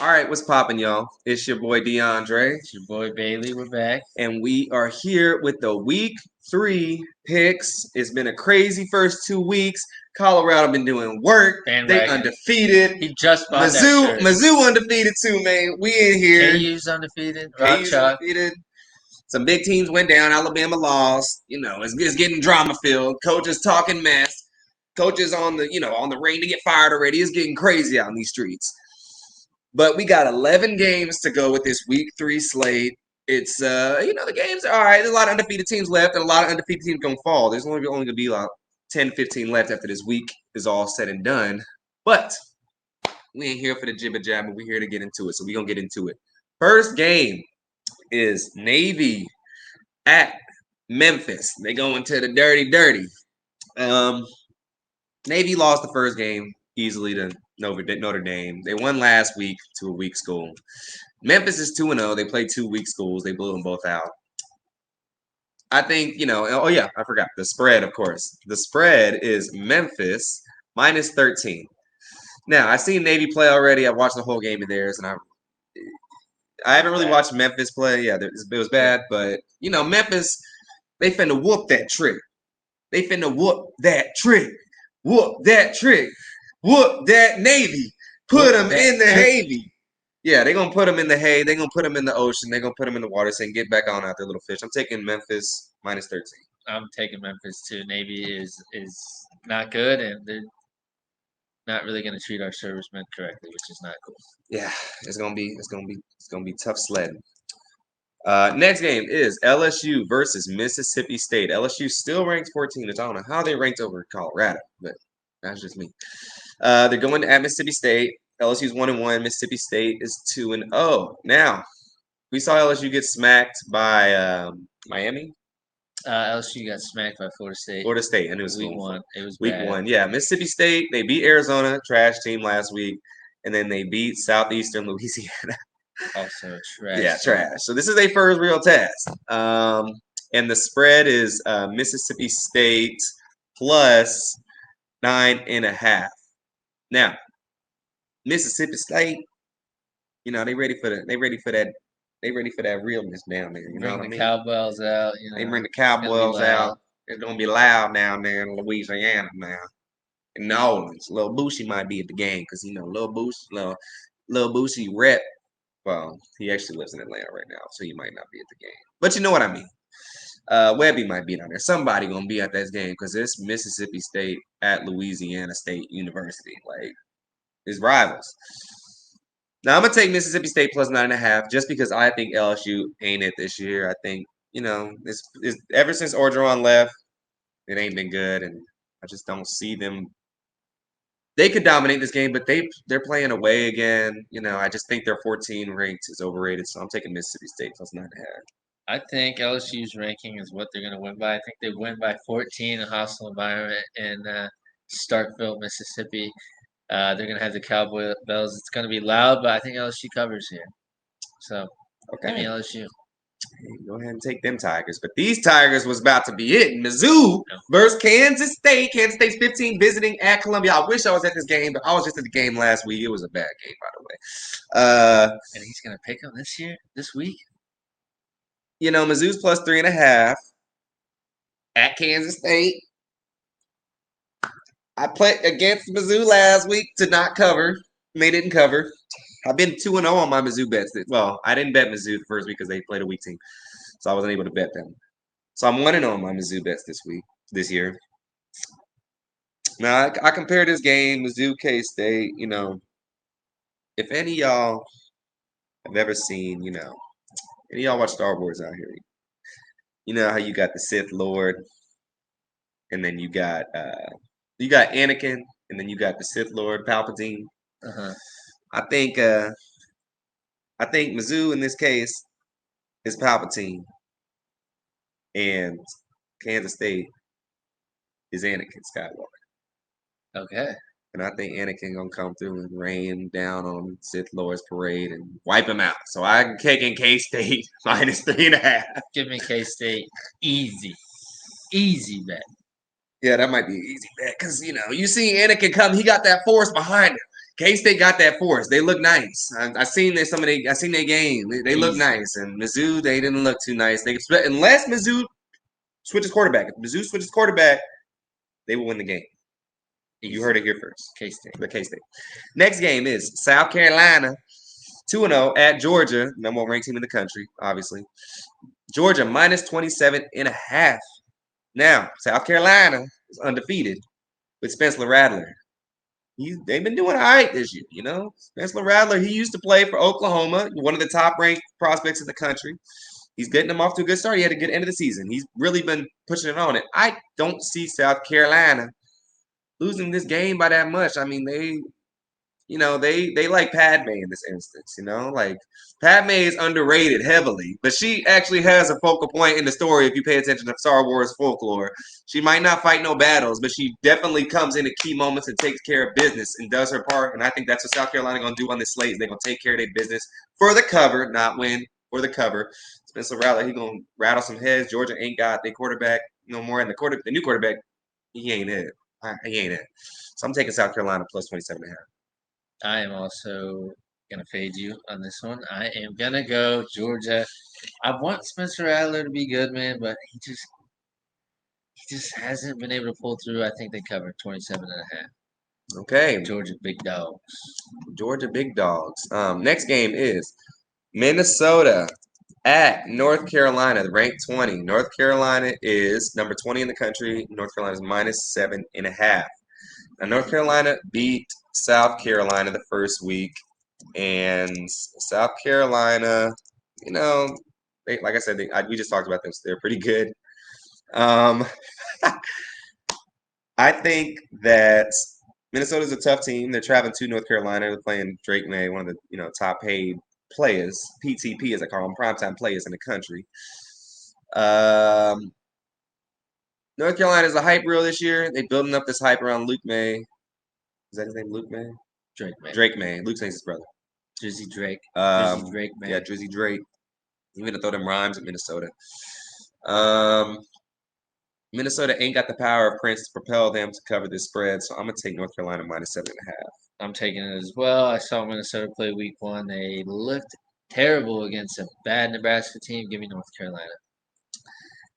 All right, what's poppin', y'all? It's your boy DeAndre, It's your boy Bailey. We're back. and we are here with the Week 3 picks. It's been a crazy first 2 weeks. Colorado been doing work. They Bandwagon. undefeated. He just bought that shirt. Mizzou undefeated too, man. We in here. KU's undefeated. Rock KU's Chalk. undefeated. Some big teams went down. Alabama lost. It's getting drama filled. Coaches talking mess. Coaches on the reign to get fired already. It's getting crazy out in these streets. But we got 11 games to go with this Week 3 slate. It's the games are all right. There's a lot of undefeated teams left, and a lot of undefeated teams gonna fall. There's only going to be like 10, 15 left after this week is all said and done. But we ain't here for the jibber jabber. We're here to get into it. So we're gonna get into it. First game is Navy at Memphis. They go into the dirty. Navy lost the first game easily to Notre Dame. They won last week to a weak school. Memphis is 2-0. They played 2 weak schools. They blew them both out. I think, oh yeah, I forgot. The spread, of course. The spread is Memphis minus 13. Now, I've seen Navy play already. I watched the whole game of theirs, and I haven't really watched Memphis play. Yeah, it was bad, but, Memphis, they finna whoop that trick. They finna whoop that trick. Whoop that trick. Whoop that Navy. Put them in the Navy. Yeah, they're going to put them in the hay. They're going to put them in the ocean. They're going to put them in the water saying, get back on out there, little fish. I'm taking Memphis minus 13. I'm taking Memphis too. Navy is not good, and they're not really going to treat our servicemen correctly, which is not cool. Yeah, it's gonna be tough sledding. Next game is LSU versus Mississippi State. LSU still ranks 14th. I don't know how they ranked over Colorado, but that's just me. They're going at Mississippi State. LSU's 1-1. Mississippi State is 2-0. Now, we saw LSU get smacked by Miami. LSU got smacked by Florida State. Florida State, and it was week 1. It was week bad. 1. Yeah, Mississippi State. They beat Arizona, trash team last week, and then they beat Southeastern Louisiana. Also trash. Yeah, trash. So this is their first real test. And the spread is Mississippi State plus 9.5. Now, Mississippi State, they ready for that realness down there. You know what I mean? Bring the cowbells out. They bring the cowbells out. It's gonna be loud down there in Louisiana now. In New Orleans, Lil Boosie might be at the game because Lil Boosie rep. Well, he actually lives in Atlanta right now, so he might not be at the game. But you know what I mean. Webby might be down there. Somebody gonna be at that game because it's Mississippi State at Louisiana State University. Like, it's rivals. Now I'm gonna take Mississippi State plus 9.5 just because I think LSU ain't it this year. I think it's ever since Orgeron left, it ain't been good, and I just don't see them. They could dominate this game, but they're playing away again. I just think their 14 ranked is overrated, so I'm taking Mississippi State plus 9.5. I think LSU's ranking is what they're going to win by. I think they win by 14 in a hostile environment in Starkville, Mississippi. They're going to have the Cowboy bells. It's going to be loud, but I think LSU covers here. So, give me LSU. Go ahead and take them Tigers. But these Tigers was about to be it. Mizzou versus Kansas State. Kansas State's 15 visiting at Columbia. I wish I was at this game, but I was just at the game last week. It was a bad game, by the way. And he's going to pick them this week? Mizzou's plus 3.5 at Kansas State. I played against Mizzou last week to not cover. And they didn't cover. I've been 2-0 on my Mizzou bets. Well, I didn't bet Mizzou the first week because they played a weak team, so I wasn't able to bet them. So I'm 1-0 on my Mizzou bets this year. Now I compare this game, Mizzou K-State. If any of y'all have ever seen, any of y'all watch Star Wars out here, you know how you got the Sith Lord, and then you got Anakin, and then you got the Sith Lord Palpatine. I think Mizzou in this case is Palpatine, and Kansas State is Anakin Skywalker. Okay. And I think Anakin gonna come through and rain down on Sith Lord's parade and wipe him out. So I'm taking K-State minus 3.5. Give me K-State easy bet. Yeah, that might be an easy bet because you see Anakin come. He got that force behind him. K-State got that force. They look nice. I seen their game. They look Easy. nice. And Mizzou, they didn't look too nice. Unless Mizzou switches quarterback. If Mizzou switches quarterback, they will win the game. You heard it here first. K-State. The K-State. Next game is South Carolina 2-0 at Georgia, number one ranked team in the country, obviously. Georgia minus 27.5. Now, South Carolina is undefeated with Spencer Rattler. They've been doing all right this year, you know. Spencer Rattler, he used to play for Oklahoma, one of the top-ranked prospects in the country. He's getting them off to a good start. He had a good end of the season. He's really been pushing it on it. I don't see South Carolina losing this game by that much. I mean, they like Padme in this instance, like Padme is underrated heavily, but she actually has a focal point in the story. If you pay attention to Star Wars folklore, she might not fight no battles, but she definitely comes in at key moments and takes care of business and does her part. And I think that's what South Carolina going to do on this slate. They're going to take care of their business for the cover, not win, for the cover. Spencer Rattler, he's going to rattle some heads. Georgia ain't got their quarterback no more, and the new quarterback, he ain't it. He ain't it. So I'm taking South Carolina plus 27.5. I am also gonna fade you on this one. I am gonna go Georgia. I want Spencer Rattler to be good, man, but he just hasn't been able to pull through. I think they covered 27.5. Okay. Georgia big dogs. Georgia big dogs. Next game is Minnesota at North Carolina, ranked 20. North Carolina is number 20 in the country. North Carolina is minus 7.5. Now, North Carolina beat South Carolina the first week, and South Carolina, like I said, we just talked about this. They're pretty good. I think that Minnesota's a tough team. They're traveling to North Carolina. They're playing Drake May, one of the top paid players, PTP as I call them, primetime players in the country. North Carolina is a hype reel this year. They're building up this hype around Luke May. Is that his name, Luke May? Drake May. Drake May. Luke's his brother. Drizzy Drake. Drizzy Drake May. Yeah, Drizzy Drake. You're going to throw them rhymes at Minnesota. Minnesota ain't got the power of Prince to propel them to cover this spread, so I'm going to take North Carolina minus 7.5. I'm taking it as well. I saw Minnesota play week 1. They looked terrible against a bad Nebraska team. Give me North Carolina.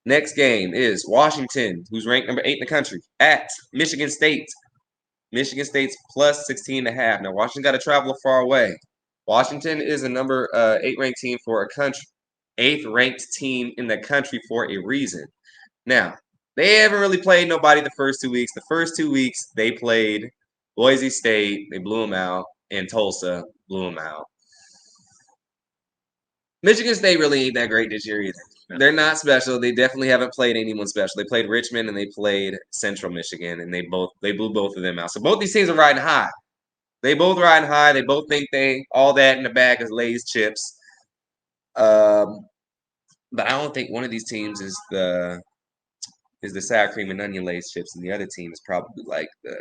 Next game is Washington, who's ranked number 8 in the country, at Michigan State. Michigan State's plus 16.5. Now, Washington got to travel far away. Washington is a number 8 ranked team for a country, 8th ranked team in the country for a reason. Now, they haven't really played nobody the first 2 weeks. The first 2 weeks, they played Boise State. They blew them out. And Tulsa blew them out. Michigan State really ain't that great this year either. No. They're not special. They definitely haven't played anyone special. They played Richmond and they played Central Michigan, and they blew both of them out. So both these teams are riding high. They both riding high. They both think all that in the bag is Lay's chips. But I don't think one of these teams is the sour cream and onion Lay's chips, and the other team is probably like the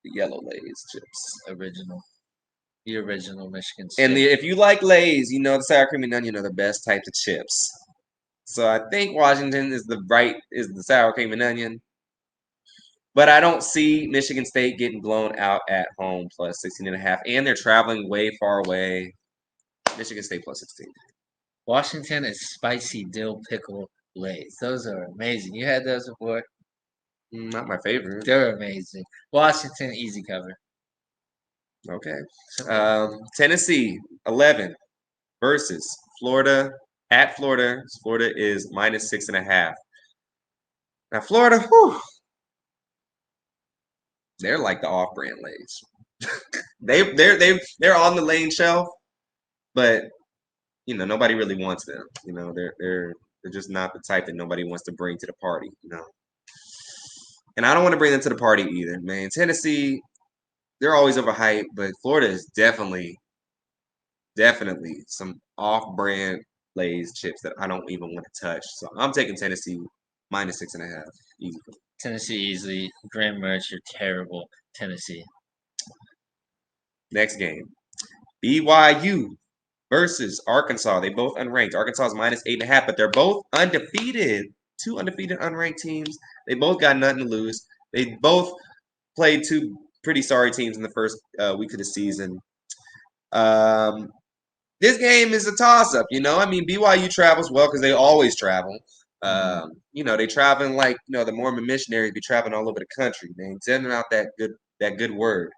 yellow Lay's chips. The original Michigan State. And if you like Lay's, the sour cream and onion are the best types of chips. So I think Washington is the sour cream and onion. But I don't see Michigan State getting blown out at home plus 16.5. And they're traveling way far away. Michigan State plus 16. Washington is spicy dill pickle Lay's. Those are amazing. You had those before? Not my favorite. They're amazing. Washington, easy cover. Okay. Tennessee, 11 versus Florida. At Florida. Florida is minus 6.5. Now, Florida, they're like the off-brand Lay's. they're on the lane shelf, but nobody really wants them. They're just not the type that nobody wants to bring to the party. And I don't want to bring them to the party either, man. Tennessee, they're always overhyped, but Florida is definitely some off-brand Lay's chips that I don't even want to touch. So I'm taking Tennessee minus 6.5. Easy. Tennessee easily. Graham Mertz, you're terrible. Tennessee. Next game. BYU versus Arkansas. They both unranked. Arkansas is minus 8.5, but they're both undefeated. 2 undefeated unranked teams. They both got nothing to lose. They both played 2 pretty sorry teams in the first week of the season. This game is a toss-up, you know. I mean, BYU travels well because they always travel. You know, they traveling like the Mormon missionaries be traveling all over the country, man, sending out that good word.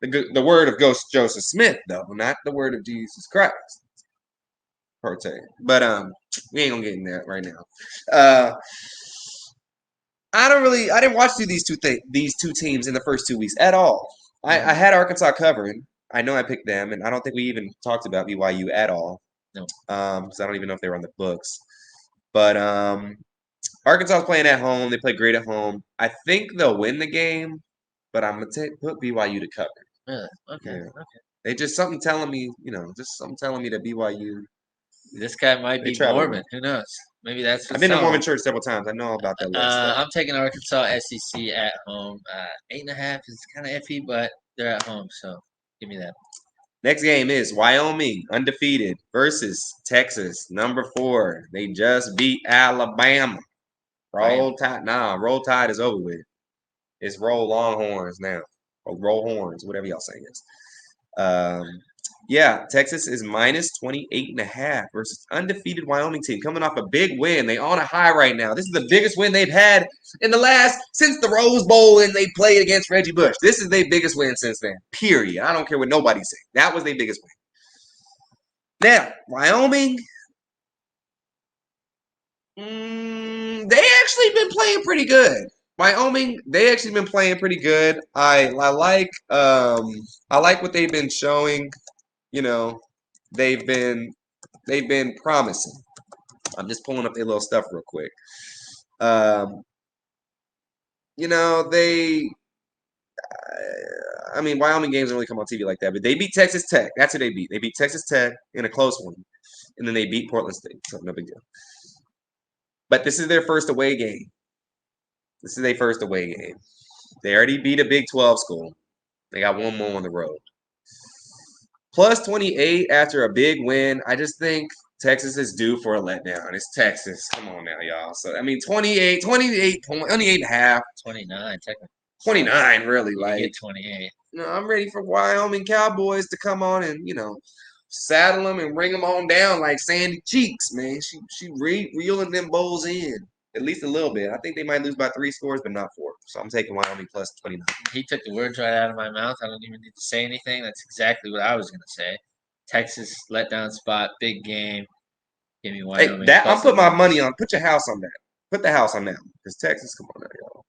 The word of Ghost Joseph Smith, though, not the word of Jesus Christ, per se. But we ain't gonna get in that right now. I didn't watch these two teams in the first 2 weeks at all. I had Arkansas covering. I know I picked them, and I don't think we even talked about BYU at all. No. Because I don't even know if they were on the books. But Arkansas is playing at home. They play great at home. I think they'll win the game, but I'm gonna put BYU to cover. Really? Okay. Yeah. Okay. They just something telling me, something telling me that BYU. This guy might be travel Mormon. well. Who knows? Maybe that's I've what's been to telling Mormon him. church several times. I know about that little stuff. I'm taking Arkansas SEC at home. 8.5 is kind of iffy, but they're at home, so give me that. Next game is Wyoming, undefeated, versus Texas, number 4. They just beat Alabama. Roll Tide. Nah, Roll Tide is over with. It's Roll Longhorns now. Or Roll Horns, whatever y'all saying is. Yeah, Texas is minus 28.5 versus undefeated Wyoming team coming off a big win. They on a high right now. This is the biggest win they've had since the Rose Bowl and they played against Reggie Bush. This is their biggest win since then. Period. I don't care what nobody's saying. That was their biggest win. Now, Wyoming, they actually been playing pretty good. Wyoming, they actually been playing pretty good. I like what they've been showing. You know, they've been promising. I'm just pulling up their little stuff real quick. Wyoming games don't really come on TV like that, but they beat Texas Tech. That's who they beat. They beat Texas Tech in a close one, and then they beat Portland State. So no big deal. But this is their first away game. This is their first away game. They already beat a Big 12 school. They got one more on the road. Plus 28 after a big win. I just think Texas is due for a letdown. It's Texas. Come on now, y'all. So, 28 and a half. 29, technically. 29, really. You Like, get 28. I'm ready for Wyoming Cowboys to come on and, saddle them and bring them on down like Sandy Cheeks, man. She reeling them bowls in. At least a little bit. I think they might lose by 3 scores, but not 4. So I'm taking Wyoming plus 29. He took the words right out of my mouth. I don't even need to say anything. That's exactly what I was going to say. Texas letdown spot, big game. Give me Wyoming. Hey, I'm putting my money on. Put your house on that. Put the house on that. Because Texas, come on now, y'all.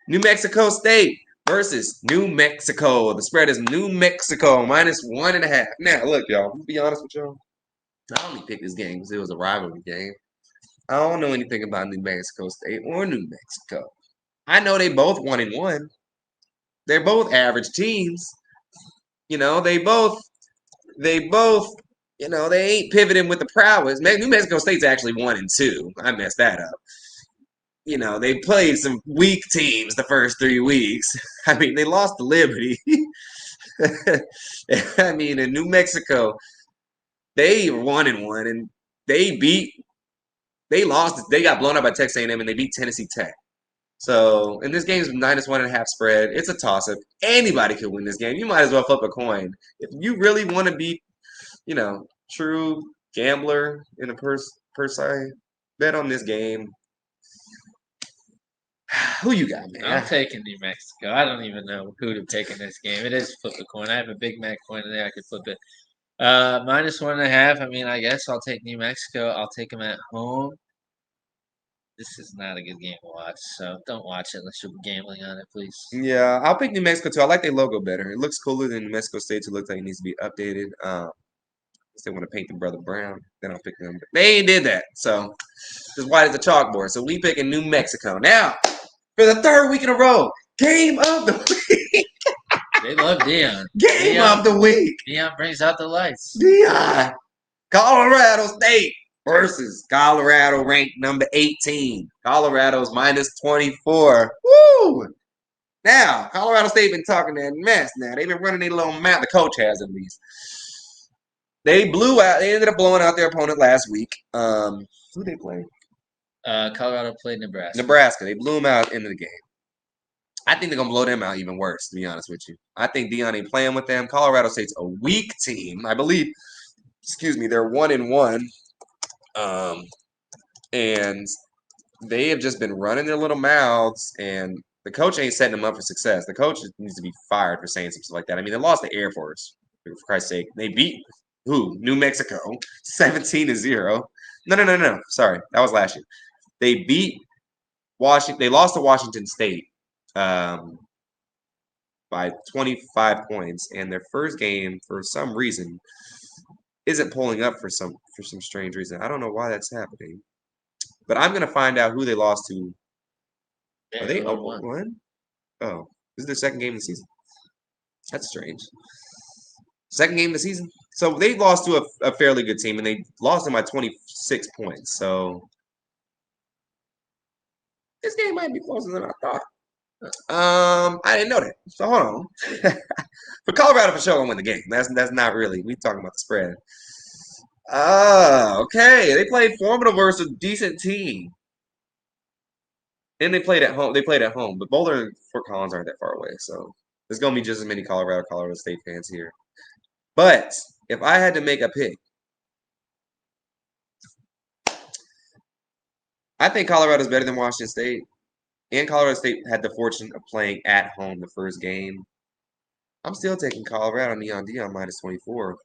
New Mexico State versus New Mexico. The spread is New Mexico minus 1.5. Now, look, y'all. To be honest with y'all, I only picked this game because it was a rivalry game. I don't know anything about New Mexico State or New Mexico. I know they both 1-1. They're both average teams. They both, they ain't pivoting with the prowess. New Mexico State's actually 1-2. I messed that up. They played some weak teams the first 3 weeks. They lost to Liberty. In New Mexico, they were 1-1, and they lost. They got blown out by Texas A&M, and they beat Tennessee Tech. So, and this game's minus 1.5 spread. It's a toss-up. Anybody could win this game. You might as well flip a coin. If you really want to be, true gambler in a per se, bet on this game. Who you got, man? I'm taking New Mexico. I don't even know who to take in this game. It is flip a coin. I have a Big Mac coin in there. I could flip it. Minus 1.5. I guess I'll take New Mexico. I'll take them at home. This is not a good game to watch, so don't watch it unless you're gambling on it, please. Yeah, I'll pick New Mexico too. I like their logo better. It looks cooler than New Mexico State. It looks like it needs to be updated. If they want to paint the brother brown, then I'll pick them. But they ain't did that, so just white as a chalkboard. So we picking New Mexico now for the 3rd week in a row. Game of the week. They love Deion. Game of the week. Deion brings out the lights. Deion. Colorado State versus Colorado ranked number 18. Colorado's minus 24. Woo! Now, Colorado State been talking that mess now. They've been running their little mouth. The coach has at least. They ended up blowing out their opponent last week. Who they play? Colorado played Nebraska. Nebraska. They blew them out into the game. I think they're gonna blow them out even worse, to be honest with you. I think Deion ain't playing with them. Colorado State's a weak team. I believe, excuse me, they're 1-1. And they have just been running their little mouths, and the coach ain't setting them up for success. The coach needs to be fired for saying something like that. I mean, they lost the Air Force, for Christ's sake. They beat who? New Mexico, 17-0. No. Sorry, that was last year. They beat Washington. They lost to Washington State by 25 points, and their first game, for some reason, isn't pulling up for some strange reason. I don't know why that's happening. But I'm gonna find out who they lost to. Are they 0-1? Oh, this is their second game of the season. That's strange. Second game of the season. So they lost to a fairly good team, and they lost them by 26 points. So this game might be closer than I thought. I didn't know that. So hold on. But Colorado for sure gonna win the game. That's not really. We talking about the spread. Okay. They played formidable versus a decent team. And they played at home. But Boulder and Fort Collins aren't that far away, so there's gonna be just as many Colorado State fans here. But if I had to make a pick, I think Colorado's better than Washington State. And Colorado State had the fortune of playing at home the first game. I'm still taking Colorado Neon Deion minus 24.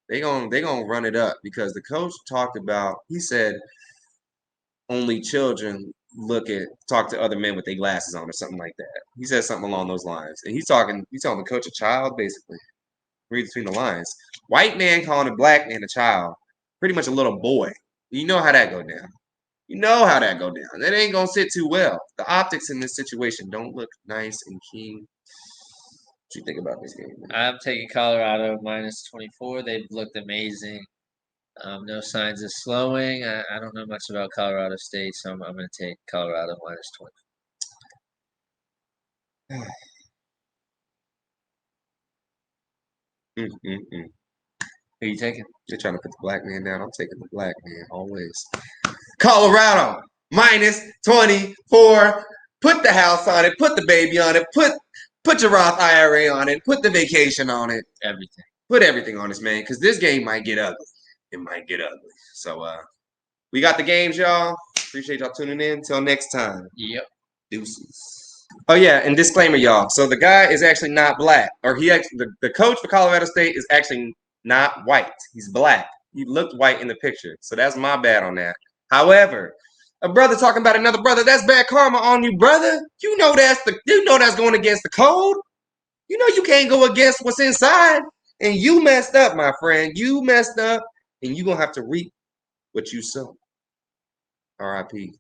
They gonna run it up because the coach talked about. He said only children talk to other men with their glasses on or something like that. He said something along those lines. And he's telling the coach a child, basically. Read between the lines. White man calling a black man a child. Pretty much a little boy. You know how that go down. That ain't gonna sit too well. The optics in this situation don't look nice and keen. What you think about this game, man? I'm taking Colorado minus 24. They've looked amazing. No signs of slowing. I don't know much about Colorado State, so I'm going to take Colorado minus 20. Who are you taking? They're trying to put the black man down. I'm taking the black man always. Colorado minus 24. Put the house on it. Put the baby on it. Put your Roth IRA on it. Put the vacation on it. Everything. Put everything on us, man, because this game might get ugly. It might get ugly. So we got the games, y'all. Appreciate y'all tuning in. Until next time. Yep. Deuces. Oh yeah, and disclaimer, y'all. So the guy is actually not black, or the coach for Colorado State is actually not white. He's black. He looked white in the picture, so that's my bad on that. However, a brother talking about another brother, that's bad karma on you, brother. You know that's going against the code. You know you can't go against what's inside, and you messed up, my friend. You messed up, and you're gonna have to reap what you sow. R.I.P.